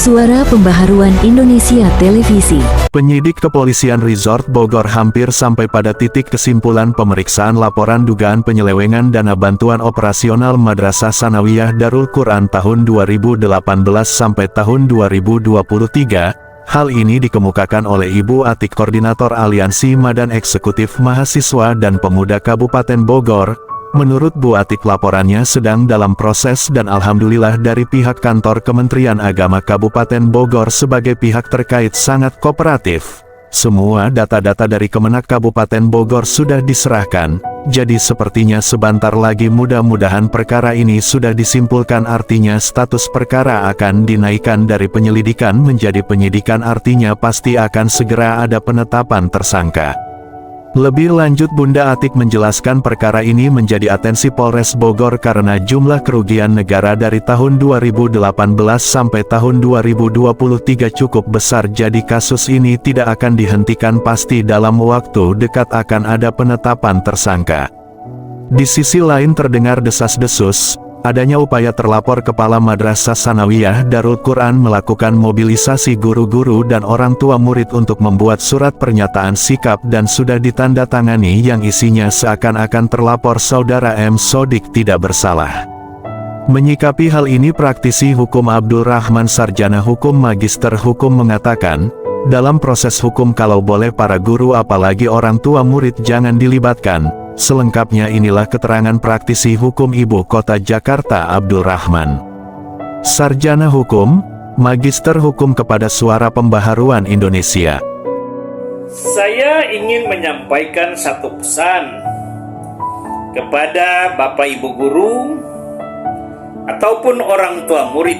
Suara Pembaharuan Indonesia Televisi. Penyidik Kepolisian Resort Bogor hampir sampai pada titik kesimpulan pemeriksaan laporan dugaan penyelewengan dana bantuan operasional Madrasah Sanawiyah Darul Quran tahun 2018 sampai tahun 2023. Hal ini dikemukakan oleh Ibu Atik, Koordinator Aliansi Madan Eksekutif Mahasiswa dan Pemuda Kabupaten Bogor. Menurut Bu Atik, laporannya sedang dalam proses dan alhamdulillah dari pihak kantor Kementerian Agama Kabupaten Bogor sebagai pihak terkait sangat kooperatif. Semua data-data dari Kemenak Kabupaten Bogor sudah diserahkan, jadi sepertinya sebentar lagi mudah-mudahan perkara ini sudah disimpulkan, artinya status perkara akan dinaikkan dari penyelidikan menjadi penyidikan, artinya pasti akan segera ada penetapan tersangka. Lebih lanjut, Bunda Atik menjelaskan perkara ini menjadi atensi Polres Bogor karena jumlah kerugian negara dari tahun 2018 sampai tahun 2023 cukup besar, jadi kasus ini tidak akan dihentikan, pasti dalam waktu dekat akan ada penetapan tersangka. Di sisi lain terdengar desas-desus adanya upaya terlapor Kepala Madrasah Sanawiyah Darul Quran melakukan mobilisasi guru-guru dan orang tua murid untuk membuat surat pernyataan sikap dan sudah ditandatangani yang isinya seakan-akan terlapor Saudara M. Sodik tidak bersalah. Menyikapi hal ini, praktisi hukum Abdul Rahman, sarjana hukum magister hukum, mengatakan, dalam proses hukum kalau boleh para guru apalagi orang tua murid jangan dilibatkan. Selengkapnya inilah keterangan praktisi hukum Ibu Kota Jakarta Abdul Rahman, sarjana hukum, magister hukum, kepada Suara Pembaharuan Indonesia. Saya ingin menyampaikan satu pesan kepada Bapak Ibu guru ataupun orang tua murid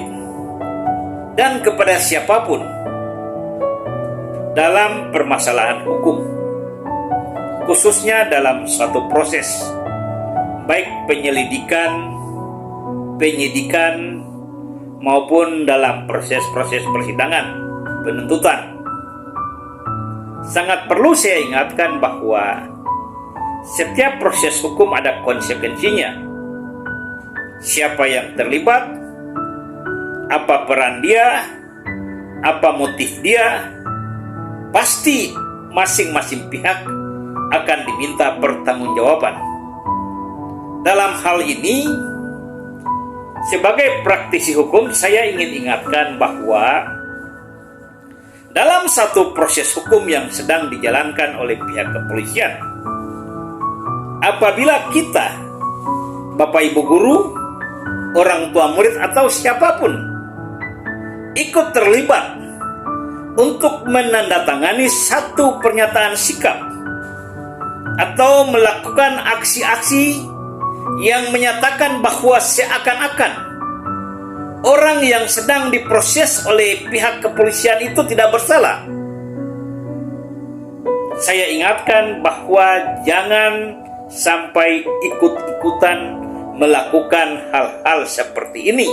dan kepada siapapun dalam permasalahan hukum, khususnya dalam suatu proses, baik penyelidikan, penyidikan, maupun dalam proses-proses persidangan, penuntutan. Sangat perlu saya ingatkan bahwa setiap proses hukum ada konsekuensinya. Siapa yang terlibat, apa peran dia, apa motif dia, pasti masing-masing pihak akan diminta pertanggungjawaban. Dalam hal ini, sebagai praktisi hukum, saya ingin ingatkan bahwa dalam satu proses hukum yang sedang dijalankan oleh pihak kepolisian, apabila kita, Bapak Ibu guru, orang tua murid atau siapapun ikut terlibat untuk menandatangani satu pernyataan sikap atau melakukan aksi-aksi yang menyatakan bahwa seakan-akan orang yang sedang diproses oleh pihak kepolisian itu tidak bersalah, saya ingatkan bahwa jangan sampai ikut-ikutan melakukan hal-hal seperti ini.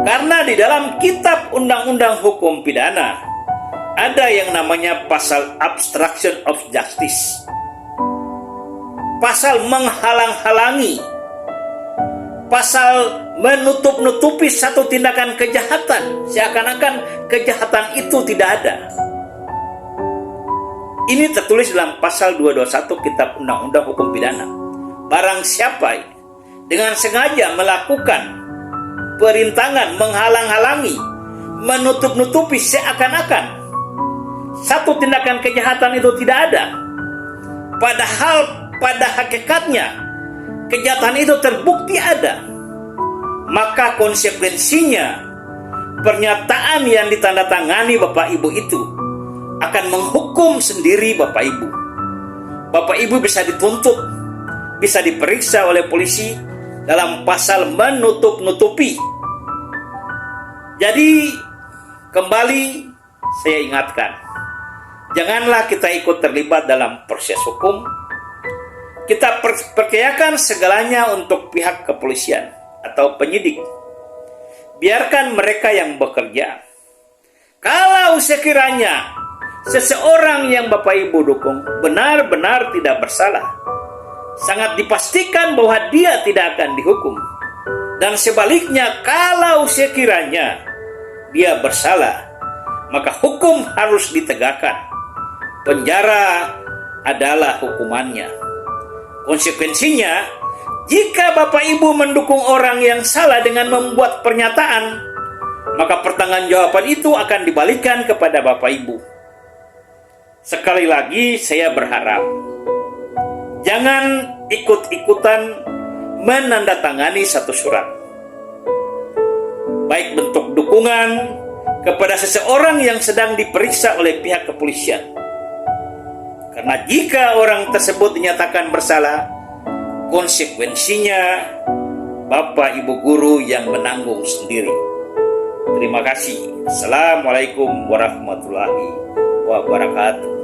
Karena di dalam kitab Undang-Undang Hukum Pidana ada yang namanya pasal obstruction of justice, pasal menghalang-halangi, pasal menutup-nutupi satu tindakan kejahatan, seakan-akan kejahatan itu tidak ada. Ini tertulis dalam pasal 221 Kitab Undang-Undang Hukum Pidana. Barang siapa dengan sengaja melakukan perintangan, menghalang-halangi, menutup-nutupi seakan-akan satu tindakan kejahatan itu tidak ada, padahal pada hakikatnya kejahatan itu terbukti ada, maka konsekuensinya pernyataan yang ditandatangani Bapak Ibu itu akan menghukum sendiri Bapak Ibu. Bapak Ibu bisa dituntut, bisa diperiksa oleh polisi dalam pasal menutup-nutupi. Jadi kembali saya ingatkan, janganlah kita ikut terlibat dalam proses hukum. Kita percayakan segalanya untuk pihak kepolisian atau penyidik. Biarkan mereka yang bekerja. Kalau sekiranya seseorang yang Bapak Ibu dukung benar-benar tidak bersalah, sangat dipastikan bahwa dia tidak akan dihukum. Dan sebaliknya, kalau sekiranya dia bersalah, maka hukum harus ditegakkan. Penjara adalah hukumannya. Konsekuensinya, jika Bapak Ibu mendukung orang yang salah dengan membuat pernyataan, maka pertanggungjawaban itu akan dibalikan kepada Bapak Ibu. Sekali lagi saya berharap, jangan ikut-ikutan menandatangani satu surat, baik bentuk dukungan kepada seseorang yang sedang diperiksa oleh pihak kepolisian. Karena jika orang tersebut dinyatakan bersalah, konsekuensinya Bapak Ibu guru yang menanggung sendiri. Terima kasih. Assalamualaikum warahmatullahi wabarakatuh.